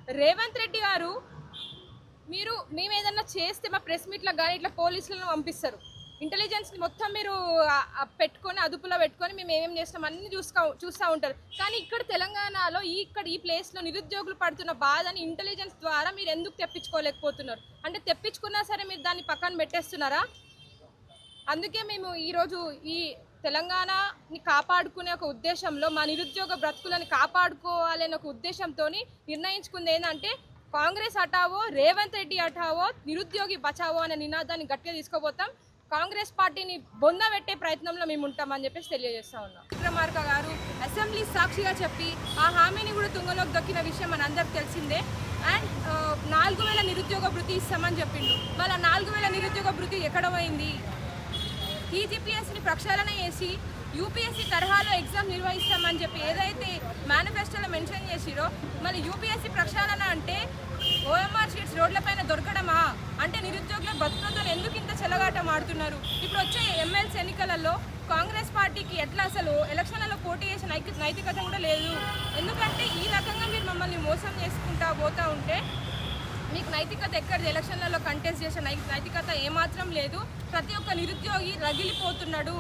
రేవంత్ రెడ్డి గారు మేము ఏదన్నా చేస్తే మా ప్రెస్ మీట్లో కానీ ఇట్లా పోలీసులను పంపిస్తారు. ఇంటెలిజెన్స్ని మొత్తం మీరు పెట్టుకొని అదుపులో పెట్టుకొని మేము ఏమేమి చేస్తాం అన్నీ చూస్తూ ఉంటారు. కానీ ఇక్కడ తెలంగాణలో ఈ ప్లేస్లో నిరుద్యోగులు పడుతున్న బాధని ఇంటెలిజెన్స్ ద్వారా మీరు ఎందుకు తెప్పించుకోలేకపోతున్నారు? అంటే తెప్పించుకున్నా సరే మీరు దాన్ని పక్కన పెట్టేస్తున్నారా? అందుకే మేము ఈరోజు ఈ తెలంగాణని కాపాడుకునే ఒక ఉద్దేశంలో మా నిరుద్యోగ బ్రతుకులను కాపాడుకోవాలనే ఒక ఉద్దేశంతో నిర్ణయించుకుంది ఏంటంటే కాంగ్రెస్ హటావో, రేవంత్ రెడ్డి హటావో, నిరుద్యోగి బచావో అనే నినాదాన్ని గట్టిగా తీసుకోబోతాం. కాంగ్రెస్ పార్టీని బొందబెట్టే ప్రయత్నంలో మేము ఉంటామని చెప్పేసి తెలియజేస్తా ఉన్నాం. విక్రమార్క గారు అసెంబ్లీ సాక్షిగా చెప్పి ఆ హామీని కూడా తుంగలోకి దొక్కిన విషయం మనందరికి తెలిసిందే. అండ్ 4000 నిరుద్యోగ భృతి ఇస్తామని చెప్పిండు. మళ్ళీ 4000 నిరుద్యోగ భృతి ఎక్కడ పోయింది? టీజీపీఎస్ని ప్రక్షాళన చేసి యూపీఎస్సీ తరహాలో ఎగ్జామ్ నిర్వహిస్తామని చెప్పి ఏదైతే మేనిఫెస్టోలో మెన్షన్ చేసిరో, మళ్ళీ యూపీఎస్సీ ప్రక్షాళన అంటే ఓఎంఆర్ షీట్స్ రోడ్లపైన దొరకడమా? అంటే నిరుద్యోగుల బతుకులతో ఎందుకు ఇంత చెలగాటం ఆడుతున్నారు? ఇప్పుడు వచ్చే ఎమ్మెల్సీ ఎన్నికలలో కాంగ్రెస్ పార్టీకి ఎట్లా అసలు ఎలక్షన్లలో పోటీ చేసే నైతికత కూడా లేదు. ఎందుకంటే ఈ రకంగా మీరు మమ్మల్ని మోసం చేసుకుంటా పోతూ ఉంటే మీకు నైతికత ఎక్కడిది? ఎలక్షన్లలో కంటెస్ట్ చేసే నైతికత ఏమాత్రం లేదు. ప్రతి ఒక్క నిరుద్యోగి రగిలిపోతున్నాడు.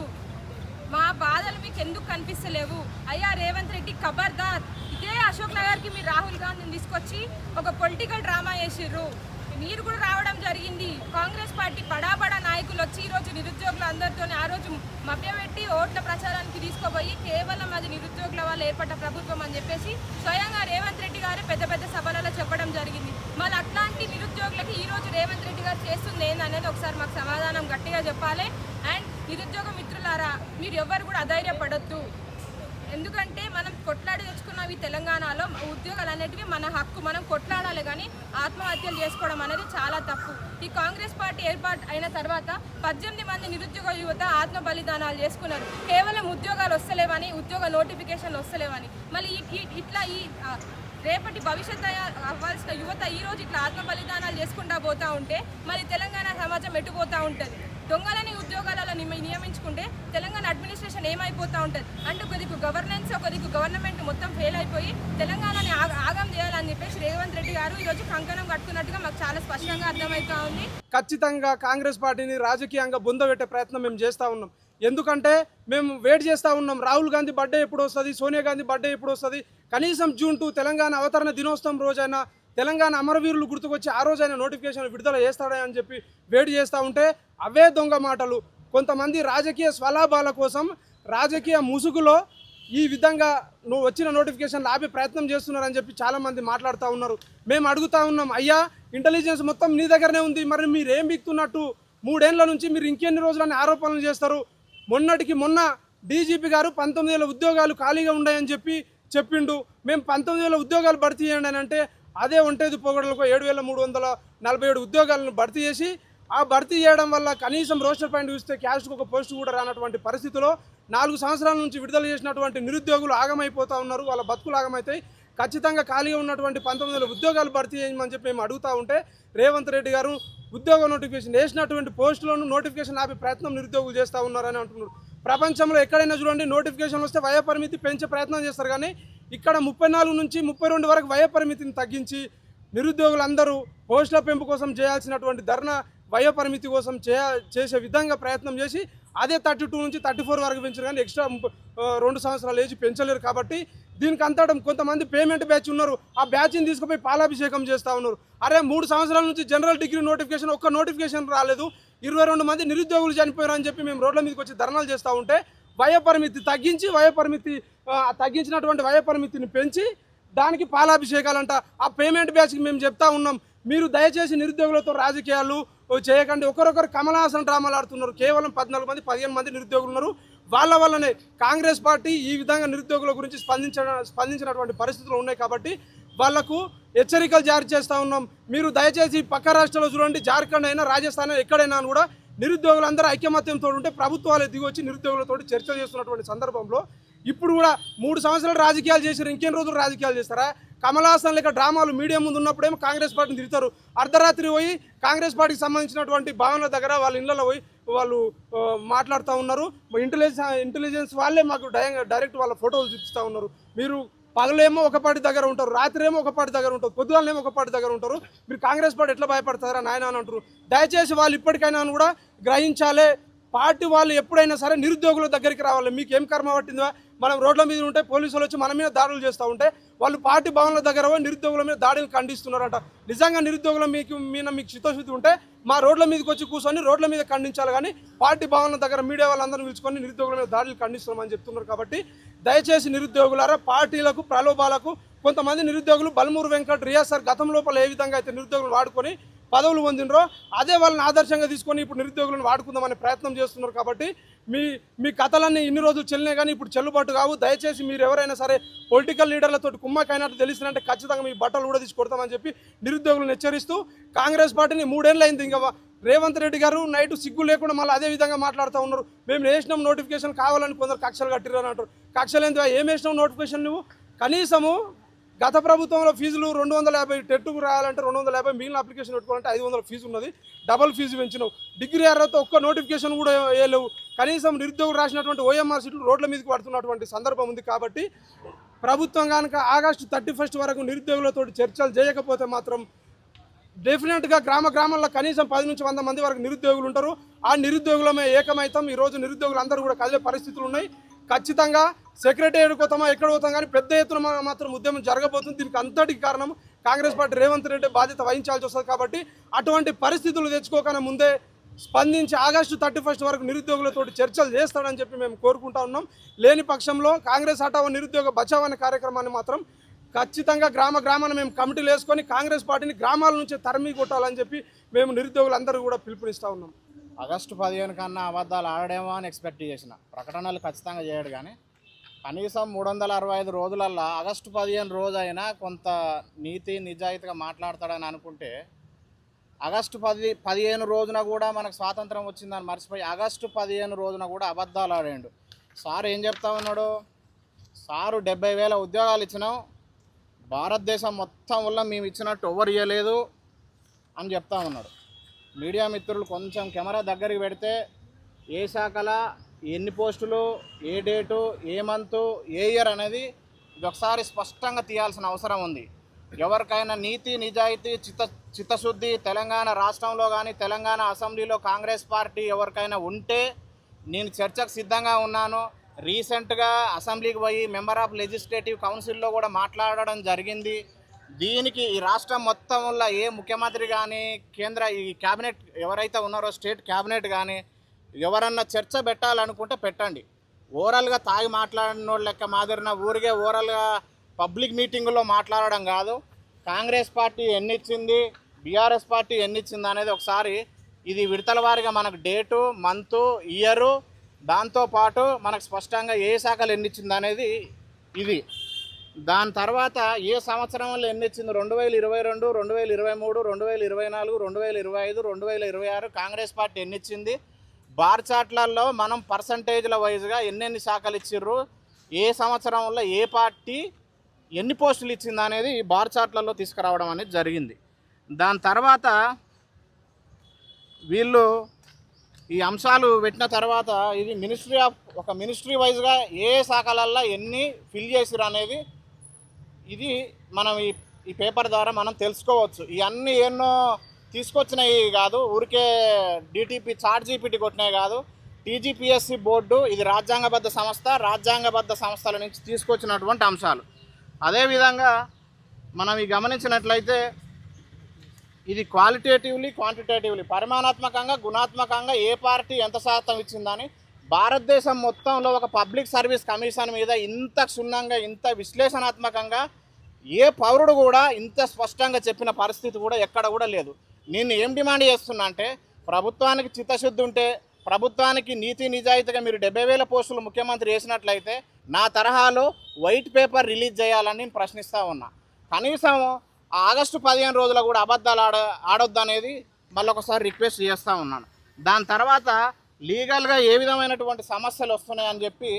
మా బాధలు మీకు ఎందుకు కనిపిస్తలేవు? అయ్యా రేవంత్ రెడ్డి ఖబర్దార్. ఇదే అశోక్ నగర్కి మీరు రాహుల్ గాంధీని తీసుకొచ్చి ఒక పొలిటికల్ డ్రామా చేసిర్రు. మీరు కూడా రావడం జరిగింది. కాంగ్రెస్ పార్టీ బడా నాయకులు వచ్చి ఈరోజు నిరుద్యోగులు అందరితో ఆ రోజు మభ్యపెట్టి ఓట్ల ప్రచారానికి తీసుకుపోయి కేవలం అది నిరుద్యోగుల వల్ల ఏర్పడ్డ ప్రభుత్వం అని చెప్పేసి స్వయంగా రేవంత్ రెడ్డి గారు పెద్ద సభలలో చెప్పడం జరిగింది. మళ్ళీ అట్లాంటి నిరుద్యోగులకి ఈరోజు రేవంత్ రెడ్డి గారు చేస్తుంది ఏందనేది ఒకసారి మాకు సమాధానం గట్టిగా చెప్పాలి. అండ్ నిరుద్యోగ మిత్రులారా, మీరు ఎవ్వరు కూడా అధైర్యపడొద్దు. ఎందుకంటే మనం కొట్లాడి తెచ్చుకున్నవి తెలంగాణలో ఉద్యోగాలు అనేటివి మన హక్కు. మనం కొట్లాడాలి, కానీ ఆత్మహత్యలు చేసుకోవడం అనేది చాలా తప్పు. ఈ కాంగ్రెస్ పార్టీ ఏర్పాటు అయిన తర్వాత 18 మంది నిరుద్యోగ యువత ఆత్మ బలిదానాలు చేసుకున్నారు. కేవలం ఉద్యోగాలు వస్తలేవని, ఉద్యోగ నోటిఫికేషన్లు వస్తలేవని. మళ్ళీ ఇట్లా రేపటి భవిష్యత్తు అవ్వాల్సిన యువత ఈరోజు ఇట్లా ఆత్మ బలిదానాలు చేసుకుంటా పోతూ ఉంటే మరి తెలంగాణ సమాజం ఎట్టుపోతూ ఉంటుంది. దొంగలని ఉద్యోగాలలో నియమించుకుంటే తెలంగాణ అడ్మినిస్ట్రేషన్ ఏమైపోతూ ఉంటుంది అంటే ఒక దిక్కు గవర్నెన్స్, ఒక దిక్కు గవర్నమెంట్ మొత్తం ఫెయిల్ అయిపోయి తెలంగాణని ఆగం చేయాలని చెప్పేసి రేవంత్ రెడ్డి గారు ఈరోజు కంకణం కట్టుకున్నట్టుగా మాకు చాలా స్పష్టంగా అర్థమవుతా ఉంది. ఖచ్చితంగా కాంగ్రెస్ పార్టీని రాజకీయంగా బొందబెట్టే ప్రయత్నం మేము చేస్తూ ఉన్నాం. ఎందుకంటే మేము వెయిట్ చేస్తూ ఉన్నాం. రాహుల్ గాంధీ బర్త్డే ఎప్పుడు వస్తుంది, సోనియా గాంధీ బర్త్డే ఎప్పుడు వస్తుంది, కనీసం June 2 తెలంగాణ అవతరణ దినోత్సవం రోజైనా తెలంగాణ అమరవీరులు గుర్తుకొచ్చి ఆ రోజైనా నోటిఫికేషన్ విడుదల చేస్తాడని అని చెప్పి వెయిట్ చేస్తూ ఉంటే అవే దొంగ మాటలు. కొంతమంది రాజకీయ స్వలాభాల కోసం రాజకీయ ముసుగులో ఈ విధంగా నువ్వు వచ్చిన నోటిఫికేషన్లు ఆపే ప్రయత్నం చేస్తున్నారని చెప్పి చాలామంది మాట్లాడుతూ ఉన్నారు. మేము అడుగుతూ ఉన్నాం, అయ్యా ఇంటెలిజెన్స్ మొత్తం మీ దగ్గరనే ఉంది, మరి మీరు ఏం బిక్తున్నట్టు 3 ఏళ్ల నుంచి మీరు ఇంకెన్ని రోజులని ఆరోపణలు చేస్తారు? మొన్నటికి మొన్న డీజీపీ గారు 19,000 ఉద్యోగాలు ఖాళీగా ఉన్నాయని చెప్పిండు. మేము 19,000 ఉద్యోగాలు భర్తీ చేయండి అని అంటే అదే ఒంటేది పొగడలకు 7,347 ఉద్యోగాలను భర్తీ చేసి ఆ భర్తీ చేయడం వల్ల కనీసం రోస్టర్ పాయింట్ చూస్తే క్యాస్ట్కి ఒక పోస్ట్ కూడా రానటువంటి పరిస్థితిలో 4 సంవత్సరాల నుంచి విడుదల చేసినటువంటి నిరుద్యోగులు ఆగమైపోతూ ఉన్నారు. వాళ్ళ బతుకులు ఆగమవుతాయి. ఖచ్చితంగా ఖాళీగా ఉన్నటువంటి 19,000 ఉద్యోగాలు భర్తీ చేయమని చెప్పి మేము అడుగుతూ ఉంటే రేవంత్ రెడ్డి గారు ఉద్యోగ నోటిఫికేషన్ వేసినటువంటి పోస్టులను నోటిఫికేషన్ ఆపే ప్రయత్నం నిరుద్యోగులు చేస్తూ ఉన్నారని అంటున్నారు. ప్రపంచంలో ఎక్కడైనా చూడండి, నోటిఫికేషన్ వస్తే వయోపరిమితి పెంచే ప్రయత్నం చేస్తారు, కానీ ఇక్కడ 34 నుంచి 32 వరకు వయోపరిమితిని తగ్గించి నిరుద్యోగులందరూ పోస్టుల పెంపు కోసం చేయాల్సినటువంటి ధర్నా వయోపరిమితి కోసం చేసే విధంగా ప్రయత్నం చేసి అదే 32 నుంచి 34 వరకు పెంచారు, కానీ ఎక్స్ట్రా 2 సంవత్సరాల ఏజ్ పెంచలేరు. కాబట్టి దీనికి అంతటా కొంతమంది పేమెంట్ బ్యాచ్ ఉన్నారు, ఆ బ్యాచ్ని తీసుకుపోయి పాలాభిషేకం చేస్తూ ఉన్నారు. అరే 3 సంవత్సరాల నుంచి జనరల్ డిగ్రీ నోటిఫికేషన్ ఒక్క నోటిఫికేషన్ రాలేదు, 22 మంది నిరుద్యోగులు చనిపోయారని చెప్పి మేము రోడ్ల మీదకి వచ్చి ధర్నాలు చేస్తూ ఉంటే వయోపరిమితి తగ్గించి తగ్గించినటువంటి వయోపరిమితిని పెంచి దానికి పాలాభిషేకాలంట. ఆ పేమెంట్ బ్యాచ్కి మేము చెప్తా ఉన్నాం, మీరు దయచేసి నిరుద్యోగులతో రాజకీయాలు చేయకండి. ఒకరొకరు కమలాసన డ్రామాలు ఆడుతున్నారు. కేవలం 14 మంది 15 మంది నిరుద్యోగులు ఉన్నారు. వాళ్ళ వల్లనే కాంగ్రెస్ పార్టీ ఈ విధంగా నిరుద్యోగుల గురించి స్పందించినటువంటి పరిస్థితులు ఉన్నాయి. కాబట్టి వాళ్లకు హెచ్చరికలు జారీ చేస్తూ ఉన్నాం. మీరు దయచేసి పక్క రాష్ట్రాల్లో చూడండి, జార్ఖండ్ అయినా రాజస్థాన్ ఎక్కడైనా కూడా నిరుద్యోగులందరూ ఐకమత్యంతో ఉంటే ప్రభుత్వాలే దిగొచ్చి నిరుద్యోగులతో చర్చలు చేస్తున్నటువంటి సందర్భంలో ఇప్పుడు కూడా 3 సంవత్సరాలు రాజకీయాలు చేశారు, ఇంకెన్ని రోజులు రాజకీయాలు చేస్తారా? కమలాసన్ లెక్క డ్రామాలు మీడియా ముందు ఉన్నప్పుడేమో కాంగ్రెస్ పార్టీని తిరుగుతారు, అర్ధరాత్రి పోయి కాంగ్రెస్ పార్టీకి సంబంధించినటువంటి భవనాల దగ్గర వాళ్ళ ఇళ్లలో పోయి వాళ్ళు మాట్లాడుతూ ఉన్నారు. ఇంటెలిజెన్స్ వాళ్ళే మాకు డైరెక్ట్ వాళ్ళ ఫోటోలు చూపిస్తూ ఉన్నారు. మీరు పగలేమో ఒక పార్టీ దగ్గర ఉంటారు, రాత్రి ఏమో ఒక పార్టీ దగ్గర ఉంటారు, పొద్దుగాలనేమో ఒక పార్టీ దగ్గర ఉంటారు. మీరు కాంగ్రెస్ పార్టీ ఎట్లా భయపడతారా నాయన అని అంటారు. దయచేసి వాళ్ళు ఇప్పటికైనా కూడా గ్రహించాలి. పార్టీ వాళ్ళు ఎప్పుడైనా సరే నిరుద్యోగుల దగ్గరికి రావాలి. మీకు ఏం కర్మ పట్టిందా? మనం రోడ్ల మీద ఉంటే పోలీసులు వచ్చి మన మీద దాడులు చేస్తూ ఉంటే వాళ్ళు పార్టీ భవన్ల దగ్గర నిరుద్యోగుల మీద దాడులు ఖండిస్తున్నారట. నిజంగా నిరుద్యోగుల మీకు చిత్తశుద్ధి ఉంటే మా రోడ్ల మీదకి వచ్చి కూర్చొని రోడ్ల మీద ఖండించాలి, కానీ పార్టీ భవన్ల దగ్గర మీడియా వాళ్ళందరూ పిలుచుకొని నిరుద్యోగుల మీద దాడులు ఖండిస్తున్నామని చెప్తున్నారు. కాబట్టి దయచేసి నిరుద్యోగులారా, పార్టీలకు ప్రలోభాలకు కొంతమంది నిరుద్యోగులు బల్మూరు వెంకట్ రియాజ్ సార్ గతం లోపల ఏ విధంగా అయితే నిరుద్యోగులు వాడుకొని పదవులు పొందినరో అదే వాళ్ళని ఆదర్శంగా తీసుకొని ఇప్పుడు నిరుద్యోగులను వాడుకుందామనే ప్రయత్నం చేస్తున్నారు. కాబట్టి మీ కథలన్నీ ఇన్ని రోజులు చెల్లినాయి కానీ ఇప్పుడు చెల్లుబాటు కావు. దయచేసి మీరు ఎవరైనా సరే పొలిటికల్ లీడర్లతో కుమ్మకైనట్టు తెలిసినంటే ఖచ్చితంగా మీ బట్టలు కూడా తీసి కొడతామని చెప్పి నిరుద్యోగులను హెచ్చరిస్తూ, కాంగ్రెస్ పార్టీని 3 ఏళ్ళు అయింది, ఇంకా రేవంత్ రెడ్డి గారు నైట్ సిగ్గు లేకుండా మళ్ళీ అదే విధంగా మాట్లాడుతూ ఉన్నారు. మేము వేసినాం నోటిఫికేషన్ కావాలని కొందరు కక్షలు కట్టిరని అంటారు. కక్షలు ఎందుకు? ఏం వేసినావు నోటిఫికేషన్? నువ్వు కనీసము గత ప్రభుత్వంలో ఫీజులు 250 టెట్టుకు రాయాలంటే 250, మిగిలిన అప్లికేషన్ పెట్టుకోవాలంటే 500 ఫీజు ఉన్నది, డబల్ ఫీజు పెంచినావు. డిగ్రీ అర్హత ఒక్క నోటిఫికేషన్ కూడా వేయలేవు. కనీసం నిరుద్యోగులు రాసినటువంటి ఓఎంఆర్ సీట్లు రోడ్ల మీదకి పడుతున్నటువంటి సందర్భం ఉంది. కాబట్టి ప్రభుత్వం కనుక ఆగస్టు 31 వరకు నిరుద్యోగులతో చర్చలు చేయకపోతే మాత్రం డెఫినెట్గా గ్రామాల్లో కనీసం 10 నుంచి 100 మంది వరకు నిరుద్యోగులు ఉంటారు. ఆ నిరుద్యోగులమే ఏకమైతాం. ఈరోజు నిరుద్యోగులు అందరూ కూడా కదిలే పరిస్థితులు ఉన్నాయి. ఖచ్చితంగా సెక్రటేరియట్ పోతామా ఎక్కడ పోతాం కానీ పెద్ద ఎత్తున మాత్రం ఉద్యమం జరగబోతుంది. దీనికి అంతటికి కారణం కాంగ్రెస్ పార్టీ రేవంత్ రెడ్డి బాధ్యత వహించాల్సి వస్తుంది. కాబట్టి అటువంటి పరిస్థితులు తెచ్చుకోకనే ముందే స్పందించి ఆగస్టు 31 వరకు నిరుద్యోగులతో చర్చలు చేస్తాడని చెప్పి మేము కోరుకుంటా ఉన్నాం. లేని పక్షంలో కాంగ్రెస్ హఠావో నిరుద్యోగ బచావ్ అనే కార్యక్రమాన్ని మాత్రం ఖచ్చితంగా గ్రామాన్ని మేము కమిటీలు వేసుకొని కాంగ్రెస్ పార్టీని గ్రామాల నుంచి తరిమి కొట్టాలని చెప్పి మేము నిరుద్యోగులందరూ కూడా పిలుపునిస్తూ ఉన్నాం. ఆగస్టు 15 కన్నా అబద్ధాలు ఆడేమో అని ఎక్స్పెక్ట్ చేసిన. ప్రకటనలు ఖచ్చితంగా చేయడు, కానీ కనీసం 365 రోజులల్లో ఆగస్టు 15 రోజు అయినా కొంత నీతి నిజాయితీగా మాట్లాడతాడని అనుకుంటే, ఆగస్టు 15 రోజున కూడా మనకు స్వాతంత్రం వచ్చిందని మర్చిపోయి ఆగస్టు 15 రోజున కూడా అబద్ధాలు ఆడాడు. సార్ ఏం చెప్తా ఉన్నాడు? సారు 70,000 ఉద్యోగాలు ఇచ్చినాం, భారతదేశం మొత్తం వల్ల మేము ఇచ్చినట్టు ఎవరు ఇవ్వలేదు అని చెప్తా ఉన్నాడు. మీడియా మిత్రులు కొంచెం కెమెరా దగ్గరికి పెడితే ఏ శాఖల ఎన్ని పోస్టులు, ఏ డేటు, ఏ మంతు, ఏ ఇయర్ అనేది ఇది ఒకసారి స్పష్టంగా తీయాల్సిన అవసరం ఉంది. ఎవరికైనా నీతి నిజాయితీ చిత్తశుద్ధి తెలంగాణ రాష్ట్రంలో కానీ తెలంగాణ అసెంబ్లీలో కాంగ్రెస్ పార్టీ ఎవరికైనా ఉంటే నేను చర్చకు సిద్ధంగా ఉన్నాను. రీసెంట్గా అసెంబ్లీకి పోయి మెంబర్ ఆఫ్ లెజిస్లేటివ్ కౌన్సిల్లో కూడా మాట్లాడడం జరిగింది. దీనికి ఈ రాష్ట్రం మొత్తం వల్ల ఏ ముఖ్యమంత్రి కానీ కేంద్ర ఈ క్యాబినెట్ ఎవరైతే ఉన్నారో స్టేట్ క్యాబినెట్ కానీ ఎవరన్నా చర్చ పెట్టాలనుకుంటే పెట్టండి. ఓవరాల్గా తాగి మాట్లాడిన లెక్క మాదిరిన ఊరికే ఓవరాల్గా పబ్లిక్ మీటింగుల్లో మాట్లాడడం కాదు. కాంగ్రెస్ పార్టీ ఎన్నిచ్చింది, బీఆర్ఎస్ పార్టీ ఎన్నిచ్చింది అనేది ఒకసారి ఇది విడతల వారీగా మనకు డేటు, మంతు, ఇయరు, దాంతోపాటు మనకు స్పష్టంగా ఏ శాఖలు ఎన్నిచ్చింది అనేది ఇది. దాని తర్వాత ఏ సంవత్సరంలో ఎన్నిచ్చింది 2022, 2023, 2024, 2025, 2026 కాంగ్రెస్ పార్టీ ఎన్నిచ్చింది. బార్ చాట్లలో మనం పర్సంటేజ్ల వైజ్గా ఎన్నెన్ని శాఖలు ఇచ్చిర్రు, ఏ సంవత్సరంలో ఏ పార్టీ ఎన్ని పోస్టులు ఇచ్చింది అనేది బార్ చాట్లలో తీసుకురావడం అనేది జరిగింది. దాని తర్వాత వీళ్ళు ఈ అంశాలు పెట్టిన తర్వాత ఇది మినిస్ట్రీ వైజ్గా ఏ శాఖలల్లో ఎన్ని ఫిల్ చేసిరు అనేది ఇది మనం ఈ పేపర్ ద్వారా మనం తెలుసుకోవచ్చు. ఇవన్నీ ఎన్నో తీసుకొచ్చినవి కాదు, ఊరికే డిటిపి చాట్ జీపీటీ కొట్టినవి కాదు. టీజీపీఎస్సీ బోర్డు ఇది రాజ్యాంగబద్ధ సంస్థ, రాజ్యాంగబద్ధ సంస్థల నుంచి తీసుకొచ్చినటువంటి అంశాలు. అదేవిధంగా మనం ఈ గమనించినట్లయితే ఇది క్వాలిటేటివ్లీ క్వాంటిటేటివ్లీ పరిమాణాత్మకంగా గుణాత్మకంగా ఏ పార్టీ ఎంత శాతం ఇచ్చిందని భారతదేశం మొత్తంలో ఒక పబ్లిక్ సర్వీస్ కమిషన్ మీద ఇంత క్షుణ్ణంగా ఇంత విశ్లేషణాత్మకంగా ఏ పౌరుడు కూడా ఇంత స్పష్టంగా చెప్పిన పరిస్థితి కూడా ఎక్కడ కూడా లేదు. నేను ఏం డిమాండ్ చేస్తున్నా అంటే ప్రభుత్వానికి చిత్తశుద్ధి ఉంటే, ప్రభుత్వానికి నీతి నిజాయితీగా మీరు 70,000 పోస్టులు ముఖ్యమంత్రి వేసినట్లయితే నా తరహాలో వైట్ పేపర్ రిలీజ్ చేయాలని నేను ప్రశ్నిస్తూ ఉన్నా. కనీసం ఆగస్టు 15 రోజులు కూడా అబద్ధాలు ఆడొద్దు అనేది మళ్ళీ ఒకసారి రిక్వెస్ట్ చేస్తూ ఉన్నాను. దాని తర్వాత లీగల్గా ఏ విధమైనటువంటి సమస్యలు వస్తున్నాయని చెప్పి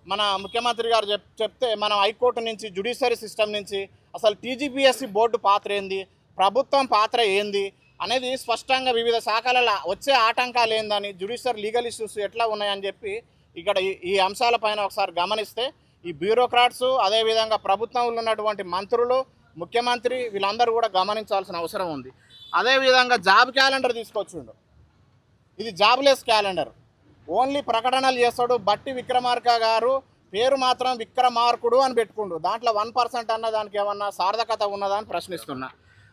మన ముఖ్యమంత్రి గారు చెప్తే మనం హైకోర్టు నుంచి జ్యుడిషియరీ సిస్టమ్ నుంచి అసలు టీజీపీఎస్సీ బోర్డు పాత్ర ఏంది, ప్రభుత్వం పాత్ర ఏంది అనేది స్పష్టంగా వివిధ శాఖలలో వచ్చే ఆటంకాలు ఏందని జ్యుడిషియరీ లీగల్ ఇష్యూస్ ఎట్లా ఉన్నాయని చెప్పి ఇక్కడ ఈ అంశాలపైన ఒకసారి గమనిస్తే ఈ బ్యూరోక్రాట్స్ అదేవిధంగా ప్రభుత్వంలో ఉన్నటువంటి మంత్రులు, ముఖ్యమంత్రి వీళ్ళందరూ కూడా గమనించాల్సిన అవసరం ఉంది. అదేవిధంగా జాబ్ క్యాలెండర్ తీసుకొచ్చిండు. ఇది జాబ్లెస్ క్యాలెండర్, ఓన్లీ ప్రకటనలు చేస్తాడు. బట్టి విక్రమార్క గారు పేరు మాత్రం విక్రమార్కుడు అని పెట్టుకుండు. దాంట్లో 1% అన్న దానికి ఏమన్నా సార్థకత ఉన్నదా అని ప్రశ్నిస్తున్నా.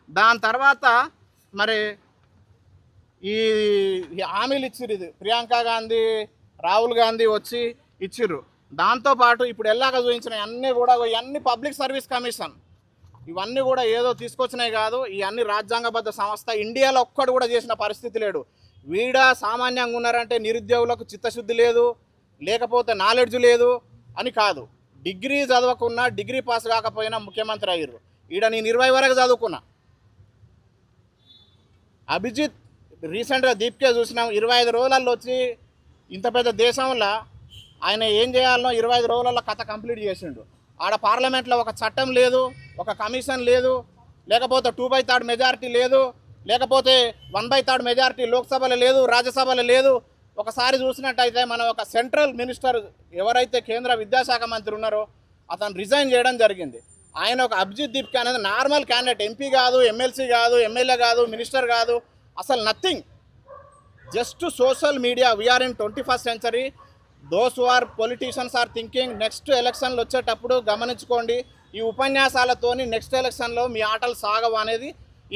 దాని తర్వాత మరి ఈ హామీలు ఇచ్చిర్రు, ఇది ప్రియాంక గాంధీ, రాహుల్ గాంధీ వచ్చి ఇచ్చిర్రు. దాంతోపాటు ఇప్పుడు ఎల్లాక చూపించిన అన్నీ కూడా ఇవన్నీ పబ్లిక్ సర్వీస్ కమిషన్, ఇవన్నీ కూడా ఏదో తీసుకొచ్చినాయి కాదు. ఇవన్నీ రాజ్యాంగబద్ధ సంస్థ. ఇండియాలో ఒక్కడు కూడా చేసిన పరిస్థితి లేడు. వీడ సామాన్యంగా ఉన్నారంటే నిరుద్యోగులకు చిత్తశుద్ధి లేదు, లేకపోతే నాలెడ్జ్ లేదు అని కాదు. డిగ్రీ చదవకున్నా, డిగ్రీ పాస్ కాకపోయినా ముఖ్యమంత్రి అయ్యారు. ఈడ నేను 20 వరకు చదువుకున్నా. అభిజిత్ రీసెంట్గా దీప్కే చూసినాం, 25 రోజులలో వచ్చి ఇంత పెద్ద దేశంలో ఆయన ఏం చేయాలనో 25 రోజులలో కథ కంప్లీట్ చేసిండు. ఆడ పార్లమెంట్లో ఒక చట్టం లేదు, ఒక కమిషన్ లేదు, లేకపోతే 2/3 మెజారిటీ లేదు, లేకపోతే 1/3 మెజారిటీ లోక్సభలో లేదు, రాజ్యసభలో లేదు. ఒకసారి చూసినట్టయితే మనం ఒక సెంట్రల్ మినిస్టర్ ఎవరైతే కేంద్ర విద్యాశాఖ మంత్రి ఉన్నారో అతను రిజైన్ చేయడం జరిగింది. ఆయన ఒక అభిజిత్ దీప్కే అనేది నార్మల్ క్యాండిడేట్, ఎంపీ కాదు, ఎమ్మెల్సీ కాదు, ఎమ్మెల్యే కాదు, మినిస్టర్ కాదు, అసలు nothing. Just social media. We are in 21st century. Those who are politicians are thinking next ఎలక్షన్లు వచ్చేటప్పుడు గమనించుకోండి, ఈ ఉపన్యాసాలతోని నెక్స్ట్ ఎలక్షన్లో మీ ఆటలు సాగవు అనేది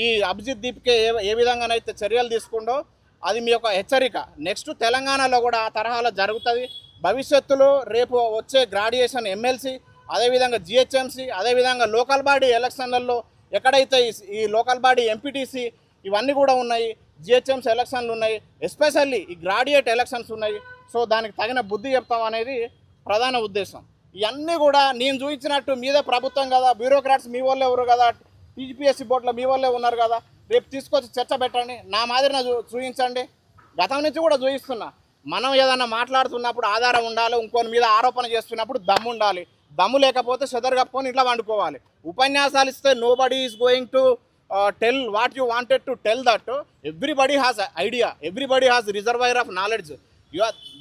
ఈ అభిజిత్ దీప్కే ఏ విధంగానైతే చర్యలు తీసుకుండో అది మీ యొక్క హెచ్చరిక. నెక్స్ట్ తెలంగాణలో కూడా ఆ తరహాలో జరుగుతుంది. భవిష్యత్తులో రేపు వచ్చే గ్రాడ్యుయేషన్ ఎమ్మెల్సీ, అదేవిధంగా జిహెచ్ఎంసీ, అదేవిధంగా లోకల్ బాడీ ఎలక్షన్లలో ఎక్కడైతే ఈ లోకల్ బాడీ ఎంపీటీసీ ఇవన్నీ కూడా ఉన్నాయి, జిహెచ్ఎంసీ ఎలక్షన్లు ఉన్నాయి, ఎస్పెషల్లీ ఈ గ్రాడ్యుయేట్ ఎలక్షన్స్ ఉన్నాయి. సో దానికి తగిన బుద్ధి చెప్తాం అనేది ప్రధాన ఉద్దేశం. ఇవన్నీ కూడా నేను చూపించినట్టు మీదే ప్రభుత్వం కదా, బ్యూరోక్రాట్స్ మీ వాళ్ళే ఎవరు కదా, టీజీపీఎస్సీ బోర్డులో మీ వాళ్ళే ఉన్నారు కదా, రేపు తీసుకొచ్చి చర్చ పెట్టండి, నా మాదిరిన చూపించండి. గతం నుంచి కూడా చూపిస్తున్నా, మనం ఏదన్నా మాట్లాడుతున్నప్పుడు ఆధారం ఉండాలి, ఇంకొని మీద ఆరోపణ చేస్తున్నప్పుడు దమ్ము ఉండాలి. దమ్ము లేకపోతే చెదరు కప్పుకొని ఇట్లా వండుకోవాలి. ఉపన్యాసాలు ఇస్తే nobody is going to tell what you wanted to tell. That everybody has idea, everybody has reservoir of knowledge.